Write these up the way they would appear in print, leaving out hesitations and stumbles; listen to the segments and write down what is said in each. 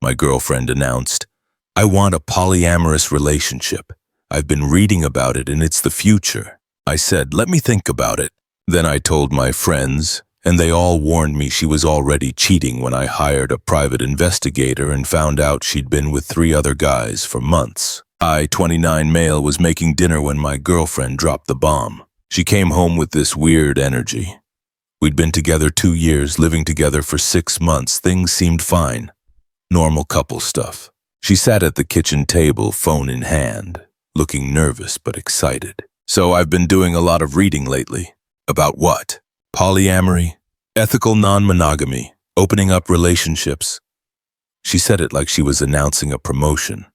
my girlfriend announced. I want a polyamorous relationship. I've been reading about it and it's the future. I said, let me think about it. Then I told my friends, and they all warned me she was already cheating when I hired a private investigator and found out she'd been with 3 other guys for months. I, 29 male, was making dinner when my girlfriend dropped the bomb. She came home with this weird energy. We'd been together 2 years, living together for 6 months. Things seemed fine. Normal couple stuff. She sat at the kitchen table, phone in hand, looking nervous but excited. So I've been doing a lot of reading lately. About what? Polyamory, ethical non-monogamy, opening up relationships. She said it like she was announcing a promotion.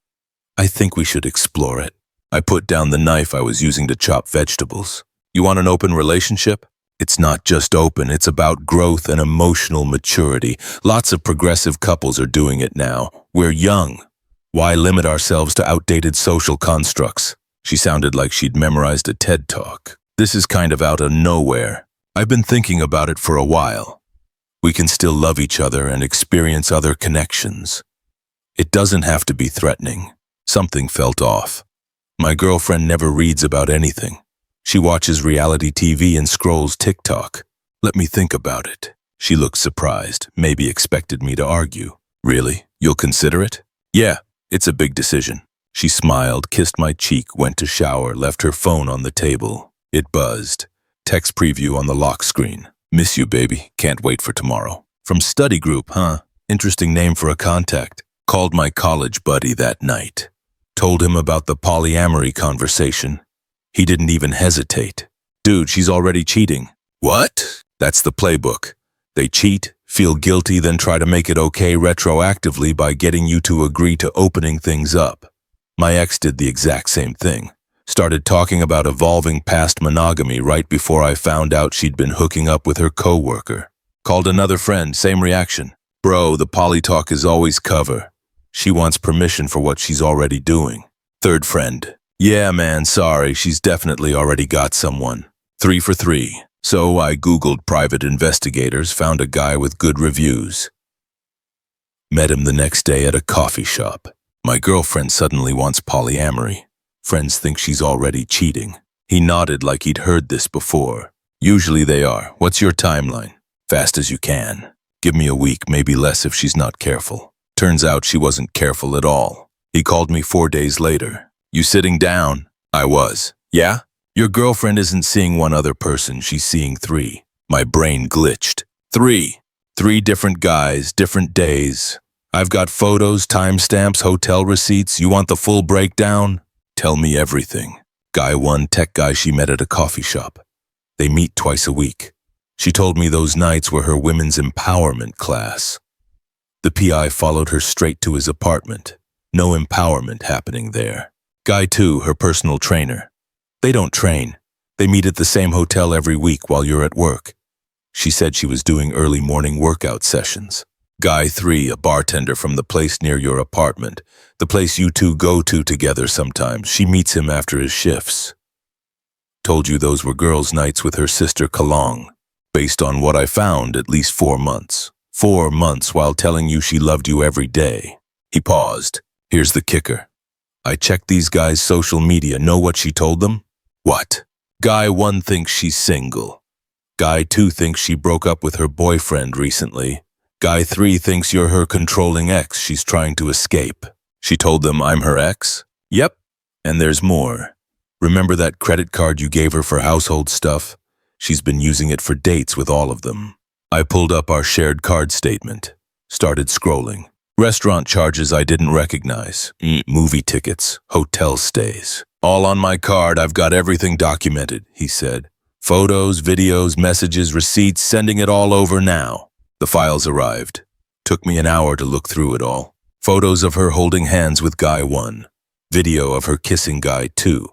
I think we should explore it. I put down the knife I was using to chop vegetables. You want an open relationship? It's not just open, it's about growth and emotional maturity. Lots of progressive couples are doing it now. We're young. Why limit ourselves to outdated social constructs? She sounded like she'd memorized a TED Talk. This is kind of out of nowhere. I've been thinking about it for a while. We can still love each other and experience other connections. It doesn't have to be threatening. Something felt off. My girlfriend never reads about anything. She watches reality TV and scrolls TikTok. Let me think about it. She looked surprised, maybe expected me to argue. Really? You'll consider it? Yeah, it's a big decision. She smiled, kissed my cheek, went to shower, left her phone on the table. It buzzed. Text preview on the lock screen. Miss you, baby. Can't wait for tomorrow. From study group, huh? Interesting name for a contact. Called my college buddy that night. Told him about the polyamory conversation. He didn't even hesitate. Dude, she's already cheating. What? That's the playbook. They cheat, feel guilty, then try to make it okay retroactively by getting you to agree to opening things up. My ex did the exact same thing. Started talking about evolving past monogamy right before I found out she'd been hooking up with her coworker. Called another friend, same reaction. Bro, the poly talk is always cover. She wants permission for what she's already doing. Third friend. Yeah, man, sorry, she's definitely already got someone. 3 for 3. So I Googled private investigators, found a guy with good reviews. Met him the next day at a coffee shop. My girlfriend suddenly wants polyamory. Friends think she's already cheating. He nodded like he'd heard this before. Usually they are. What's your timeline? Fast as you can. Give me a week, maybe less if she's not careful. Turns out she wasn't careful at all. He called me 4 days later. You sitting down? I was. Yeah? Your girlfriend isn't seeing one other person, she's seeing 3. My brain glitched. 3. 3 different guys, different days. I've got photos, timestamps, hotel receipts. You want the full breakdown? Tell me everything. Guy 1, tech guy she met at a coffee shop. They meet twice a week. She told me those nights were her women's empowerment class. The PI followed her straight to his apartment. No empowerment happening there. Guy 2, her personal trainer. They don't train. They meet at the same hotel every week while you're at work. She said she was doing early morning workout sessions. Guy 3, a bartender from the place near your apartment. The place you two go to together sometimes. She meets him after his shifts. Told you those were girls' nights with her sister Qley. Based on what I found, at least 4 months. 4 months while telling you she loved you every day. He paused. Here's the kicker. I checked these guys' social media. Know what she told them? What? Guy 1 thinks she's single. Guy 2 thinks she broke up with her boyfriend recently. Guy 3 thinks you're her controlling ex she's trying to escape. She told them I'm her ex? Yep. And there's more. Remember that credit card you gave her for household stuff? She's been using it for dates with all of them. I pulled up our shared card statement. Started scrolling. Restaurant charges I didn't recognize. Movie tickets, hotel stays. All on my card, I've got everything documented, he said. Photos, videos, messages, receipts, sending it all over now. The files arrived. Took me an hour to look through it all. Photos of her holding hands with Guy 1. Video of her kissing Guy 2.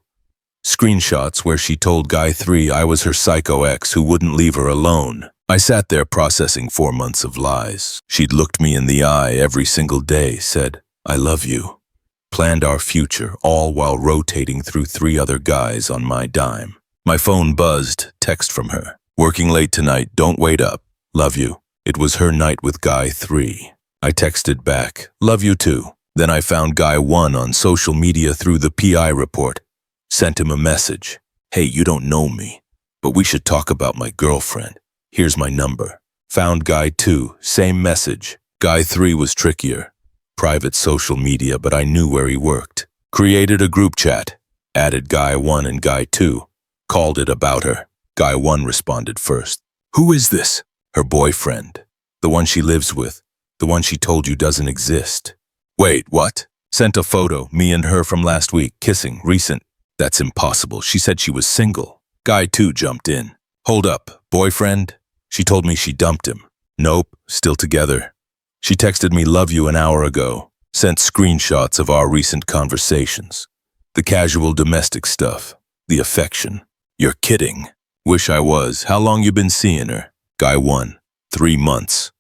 Screenshots where she told Guy 3 I was her psycho ex who wouldn't leave her alone. I sat there processing 4 months of lies. She'd looked me in the eye every single day, said, I love you. Planned our future, all while rotating through 3 other guys on my dime. My phone buzzed, text from her. Working late tonight, don't wait up. Love you. It was her night with Guy 3. I texted back, love you too. Then I found guy 1 on social media through the PI report. Sent him a message. Hey, you don't know me, but we should talk about my girlfriend. Here's my number. Found guy 2, same message. Guy 3 was trickier. Private social media, but I knew where he worked. Created a group chat. Added guy 1 and guy 2. Called it about her. Guy 1 responded first. Who is this? Her boyfriend. The one she lives with. The one she told you doesn't exist. Wait, what? Sent a photo, me and her from last week, kissing, recent. That's impossible. She said she was single. Guy 2 jumped in. Hold up, boyfriend? She told me she dumped him. Nope, still together. She texted me love you an hour ago. Sent screenshots of our recent conversations. The casual domestic stuff. The affection. You're kidding. Wish I was. How long you been seeing her? Guy 1, 3 months.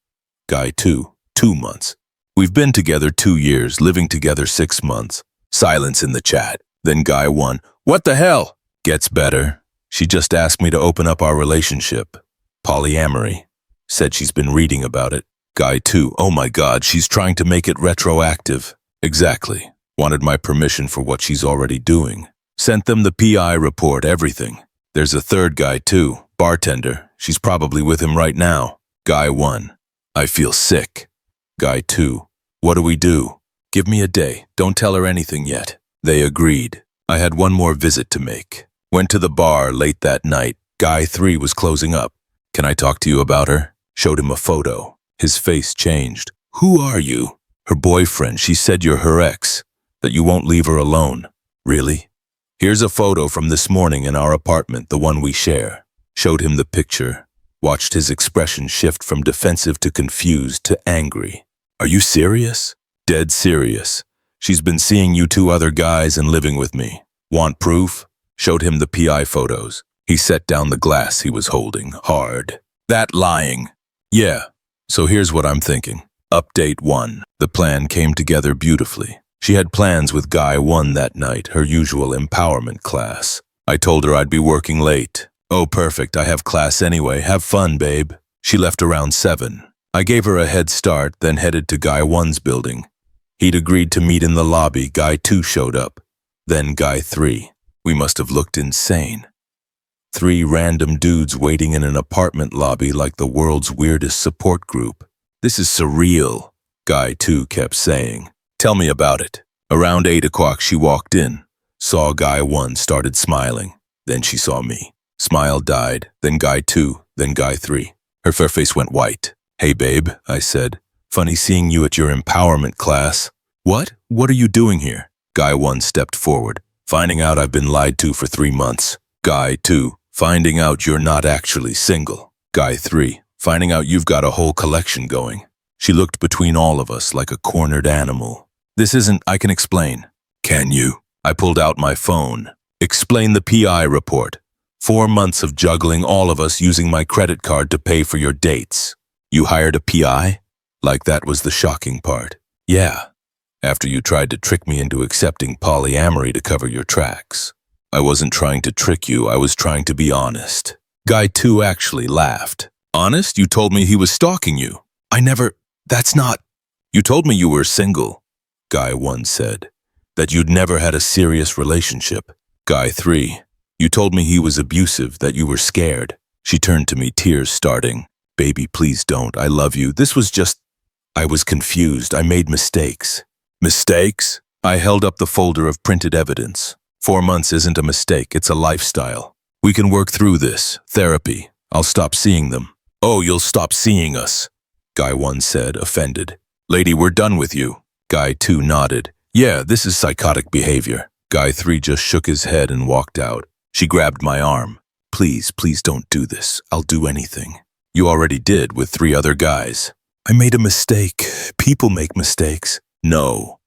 Guy 2, 2 months. We've been together 2 years, living together 6 months. Silence in the chat. Then guy 1, what the hell? Gets better. She just asked me to open up our relationship. Polyamory. Said she's been reading about it. Guy 2, oh my god, she's trying to make it retroactive. Exactly. Wanted my permission for what she's already doing. Sent them the PI report, everything. There's a third guy too, bartender. She's probably with him right now. Guy 1, I feel sick. Guy 2, what do we do? Give me a day, don't tell her anything yet. They agreed. I had one more visit to make. Went to the bar late that night. Guy 3 was closing up. Can I talk to you about her? Showed him a photo. His face changed. Who are you? Her boyfriend. She said you're her ex, that you won't leave her alone. Really? Here's a photo from this morning in our apartment, the one we share. Showed him the picture. Watched his expression shift from defensive to confused to angry. Are you serious? Dead serious. She's been seeing you 2 other guys and living with me. Want proof? Showed him the PI photos. He set down the glass he was holding, hard. That lying. Yeah. So here's what I'm thinking. Update 1. The plan came together beautifully. She had plans with Guy 1 that night, her usual empowerment class. I told her I'd be working late. Oh, perfect, I have class anyway. Have fun, babe. She left around 7. I gave her a head start, then headed to Guy 1's building. He'd agreed to meet in the lobby. Guy 2 showed up. Then Guy 3. We must have looked insane. 3 random dudes waiting in an apartment lobby like the world's weirdest support group. This is surreal, Guy 2 kept saying. Tell me about it. Around 8 o'clock she walked in. Saw Guy 1, started smiling. Then she saw me. Smile died, then Guy 2, then Guy 3. Her fair face went white. Hey babe, I said. Funny seeing you at your empowerment class. What? What are you doing here? Guy 1 stepped forward. Finding out I've been lied to for 3 months. Guy 2. Finding out you're not actually single. Guy 3. Finding out you've got a whole collection going. She looked between all of us like a cornered animal. This isn't, I can explain. Can you? I pulled out my phone. Explain the PI report. 4 months of juggling all of us using my credit card to pay for your dates. You hired a PI? Like that was the shocking part. Yeah. After you tried to trick me into accepting polyamory to cover your tracks. I wasn't trying to trick you, I was trying to be honest. Guy 2 actually laughed. Honest? You told me he was stalking you. That's not. You told me you were single, Guy 1 said. That you'd never had a serious relationship. Guy 3. You told me he was abusive, that you were scared. She turned to me, tears starting. Baby, please don't, I love you. This was just. I was confused, I made mistakes. Mistakes? I held up the folder of printed evidence. 4 months isn't a mistake, it's a lifestyle. We can work through this. Therapy. I'll stop seeing them. Oh, you'll stop seeing us, Guy 1 said, offended. Lady, we're done with you. Guy 2 nodded. Yeah, this is psychotic behavior. Guy 3 just shook his head and walked out. She grabbed my arm. Please, please don't do this. I'll do anything. You already did with 3 other guys. I made a mistake. People make mistakes. No.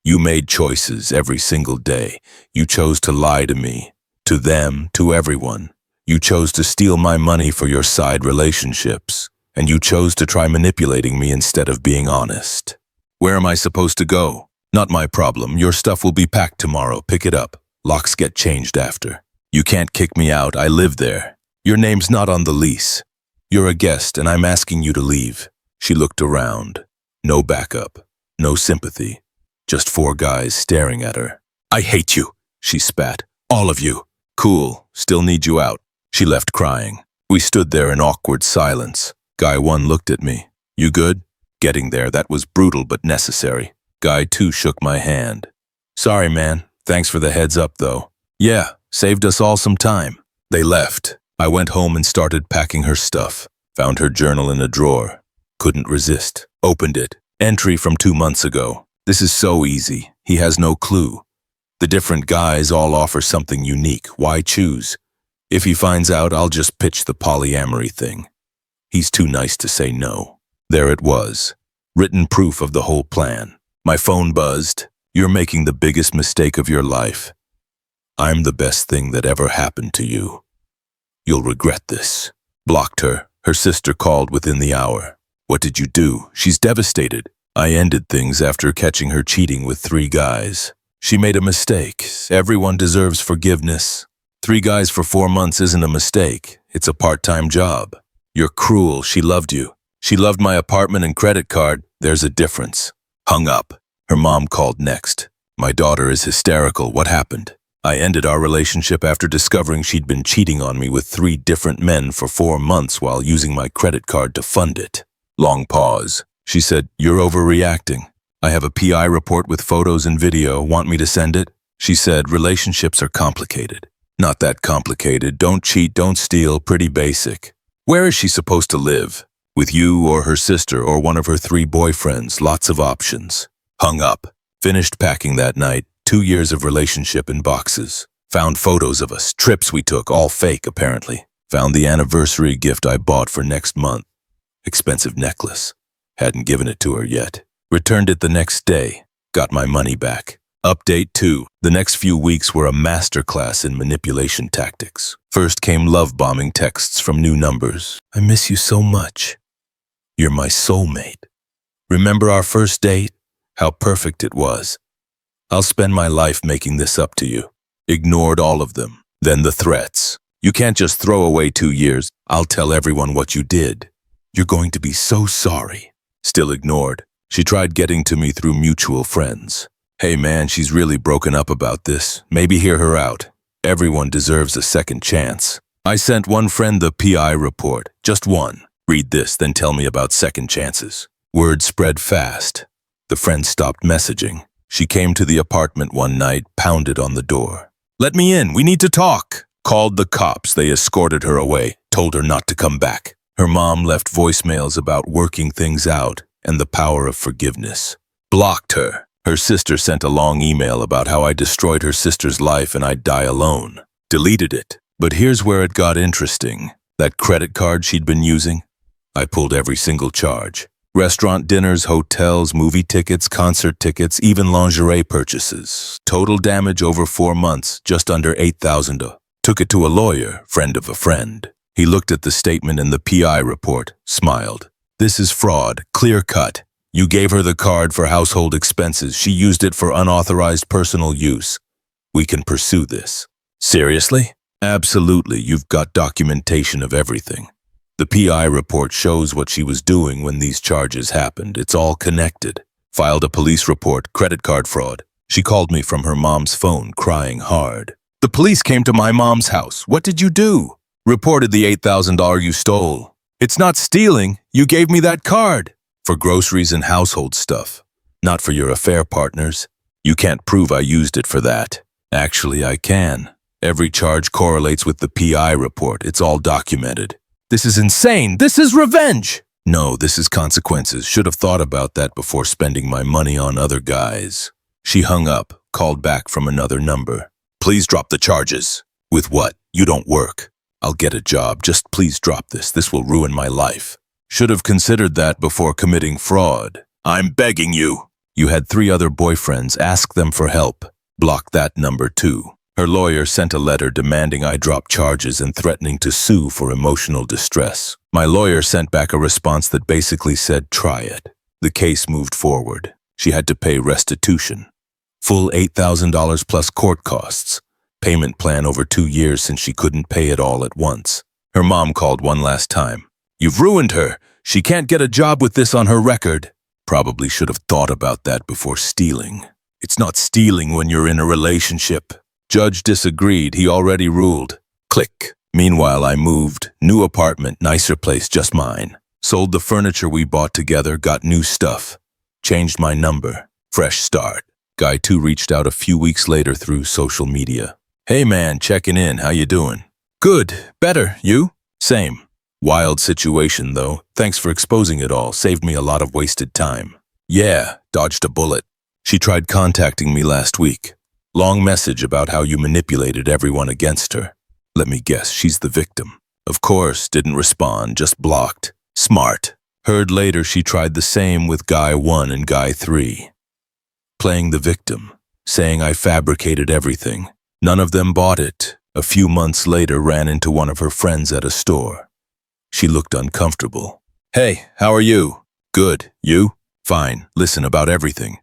You made choices every single day. You chose to lie to me, to them, to everyone. You chose to steal my money for your side relationships, and you chose to try manipulating me instead of being honest. Where am I supposed to go? Not my problem. Your stuff will be packed tomorrow. Pick it up. Locks get changed after. You can't kick me out. I live there. Your name's not on the lease. You're a guest, and I'm asking you to leave. She looked around. No backup, no sympathy, just four guys staring at her. "I hate you," she spat. "All of you." "Cool, still need you out." She left crying. We stood there in awkward silence. Guy 1 looked at me. "You good?" Getting there, that was brutal but necessary. Guy 2 shook my hand. "Sorry, man. Thanks for the heads up, though." "Yeah, saved us all some time." They left. I went home and started packing her stuff. Found her journal in a drawer. Couldn't resist. Opened it. Entry from 2 months ago. "This is so easy. He has no clue. The different guys all offer something unique. Why choose? If he finds out, I'll just pitch the polyamory thing. He's too nice to say no." There it was. Written proof of the whole plan. My phone buzzed. "You're making the biggest mistake of your life. I'm the best thing that ever happened to you. You'll regret this." Blocked her. Her sister called within the hour. "What did you do?" "She's devastated." I ended things after catching her cheating with 3 guys. "She made a mistake. Everyone deserves forgiveness. 3 guys for 4 months isn't a mistake. It's a part-time job. You're cruel. She loved you. She loved my apartment and credit card. There's a difference." Hung up. Her mom called next. "My daughter is hysterical. What happened?" I ended our relationship after discovering she'd been cheating on me with 3 different men for 4 months while using my credit card to fund it. Long pause. She said, "You're overreacting. I have a PI report with photos and video. Want me to send it?" She said, "Relationships are complicated." Not that complicated. Don't cheat, don't steal, pretty basic. Where is she supposed to live? With you or her sister or one of her 3 boyfriends? Lots of options. Hung up. Finished packing that night. 2 years of relationship in boxes. Found photos of us, trips we took, all fake apparently. Found the anniversary gift I bought for next month. Expensive necklace. Hadn't given it to her yet. Returned it the next day. Got my money back. Update 2. The next few weeks were a masterclass in manipulation tactics. First came love-bombing texts from new numbers. "I miss you so much. You're my soulmate. Remember our first date? How perfect it was. I'll spend my life making this up to you." Ignored all of them. Then the threats. "You can't just throw away 2 years. I'll tell everyone what you did. You're going to be so sorry." Still ignored. She tried getting to me through mutual friends. "Hey man, she's really broken up about this. Maybe hear her out. Everyone deserves a second chance." I sent one friend the PI report. Just one. "Read this, then tell me about second chances." Word spread fast. The friend stopped messaging. She came to the apartment one night, pounded on the door. "Let me in, we need to talk." Called the cops, they escorted her away, told her not to come back. Her mom left voicemails about working things out and the power of forgiveness. Blocked her. Her sister sent a long email about how I destroyed her sister's life and I'd die alone. Deleted it. But here's where it got interesting. That credit card she'd been using? I pulled every single charge. Restaurant dinners, hotels, movie tickets, concert tickets, even lingerie purchases. Total damage over 4 months, just under $8,000. Took it to a lawyer, friend of a friend. He looked at the statement in the PI report, smiled. "This is fraud, clear cut. You gave her the card for household expenses. She used it for unauthorized personal use. We can pursue this." Seriously? Absolutely, you've got documentation of everything. The PI report shows what she was doing when these charges happened. It's all connected. Filed a police report, credit card fraud. She called me from her mom's phone, crying hard. "The police came to my mom's house. What did you do?" "Reported the $8,000 you stole." "It's not stealing. You gave me that card." "For groceries and household stuff, not for your affair partners. You can't prove I used it for that." "Actually, I can. Every charge correlates with the PI report. It's all documented." "This is insane. This is revenge." "No, this is consequences. Should have thought about that before spending my money on other guys." She hung up, called back from another number. "Please drop the charges." "With what? You don't work." "I'll get a job. Just please drop this. This will ruin my life." "Should have considered that before committing fraud." "I'm begging you." "You had 3 other boyfriends. Ask them for help." Block that number too. Her lawyer sent a letter demanding I drop charges and threatening to sue for emotional distress. My lawyer sent back a response that basically said, "Try it." The case moved forward. She had to pay restitution. Full $8,000 plus court costs. Payment plan over 2 years since she couldn't pay it all at once. Her mom called one last time. "You've ruined her. She can't get a job with this on her record." Probably should have thought about that before stealing. It's not stealing when you're in a relationship. Judge disagreed. He already ruled. Click. Meanwhile, I moved. New apartment, nicer place, just mine. Sold the furniture we bought together, got new stuff. Changed my number. Fresh start. Guy 2 reached out a few weeks later through social media. Hey man, checking in, how you doing? Good, better, you? Same. Wild situation though, thanks for exposing it all, saved me a lot of wasted time. Yeah, dodged a bullet. She tried contacting me last week. Long message about how you manipulated everyone against her. Let me guess, she's the victim. Of course, didn't respond, just blocked. Smart. Heard later she tried the same with Guy 1 and Guy 3. Playing the victim, saying I fabricated everything. None of them bought it. A few months later ran into one of her friends at a store. She looked uncomfortable. Hey, how are you? Good. You? Fine. Listen, about everything.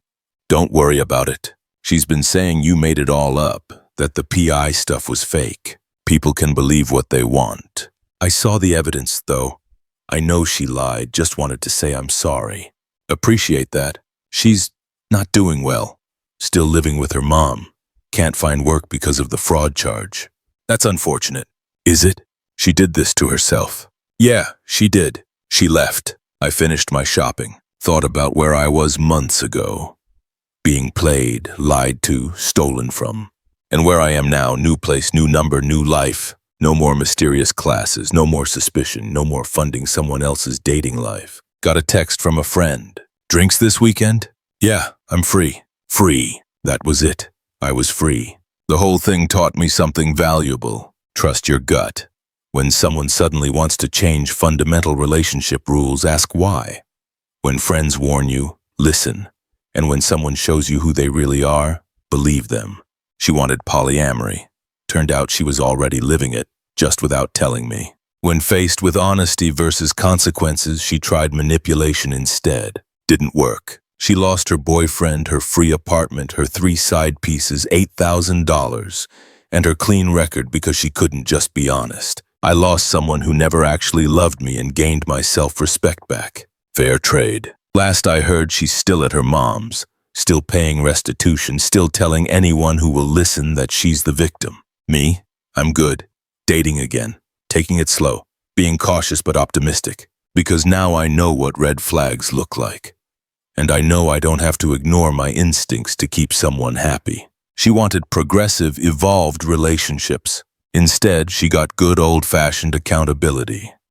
Don't worry about it. She's been saying you made it all up, that the PI stuff was fake. People can believe what they want. I saw the evidence, though. I know she lied, just wanted to say I'm sorry. Appreciate that. She's not doing well. Still living with her mom. Can't find work because of the fraud charge. That's unfortunate. Is it? She did this to herself. Yeah, she did. She left. I finished my shopping. Thought about where I was months ago. Being played, lied to, stolen from. And where I am now, new place, new number, new life. No more mysterious classes, no more suspicion, no more funding someone else's dating life. Got a text from a friend. Drinks this weekend? Yeah, I'm free. Free. That was it. I was free. The whole thing taught me something valuable. Trust your gut. When someone suddenly wants to change fundamental relationship rules, ask why. When friends warn you, listen. And when someone shows you who they really are, believe them. She wanted polyamory. Turned out she was already living it, just without telling me. When faced with honesty versus consequences, she tried manipulation instead. Didn't work. She lost her boyfriend, her free apartment, her 3 side pieces, $8,000, and her clean record because she couldn't just be honest. I lost someone who never actually loved me and gained my self-respect back. Fair trade. Last I heard, she's still at her mom's, still paying restitution, still telling anyone who will listen that she's the victim. Me? I'm good. Dating again. Taking it slow. Being cautious but optimistic. Because now I know what red flags look like. And I know I don't have to ignore my instincts to keep someone happy. She wanted progressive, evolved relationships. Instead, she got good old-fashioned accountability.